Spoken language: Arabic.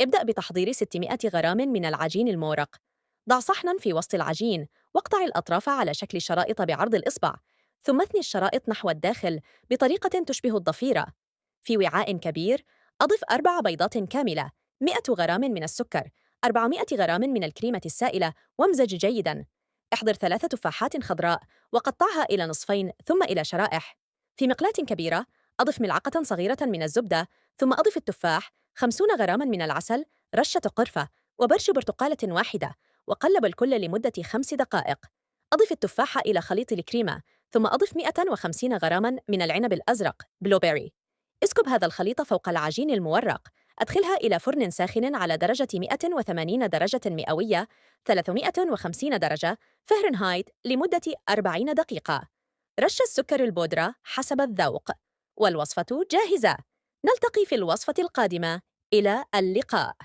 ابدأ بتحضير 600 غرام من العجين المورق. ضع صحناً في وسط العجين، واقطع الأطراف على شكل شرائط بعرض الإصبع، ثم اثني الشرائط نحو الداخل بطريقة تشبه الضفيرة. في وعاء كبير، أضف 4 بيضات كاملة، 100 غرام من السكر، 400 غرام من الكريمة السائلة، وامزج جيداً. احضر 3 تفاحات خضراء وقطعها إلى نصفين ثم إلى شرائح. في مقلاة كبيرة، أضف ملعقة صغيرة من الزبدة، ثم أضف التفاح، 50 غراما من العسل، رشة قرفة، وبرش برتقالة واحدة، وقلب الكل لمدة 5 دقائق. أضف التفاح إلى خليط الكريمة، ثم أضف 150 غراما من العنب الأزرق بلوبيري. اسكب هذا الخليط فوق العجين المورق. أدخلها إلى فرن ساخن على درجة 180 درجة مئوية، 350 درجة فهرنهايت، لمدة 40 دقيقة. رش السكر البودرة حسب الذوق، والوصفة جاهزة. نلتقي في الوصفة القادمة. إلى اللقاء.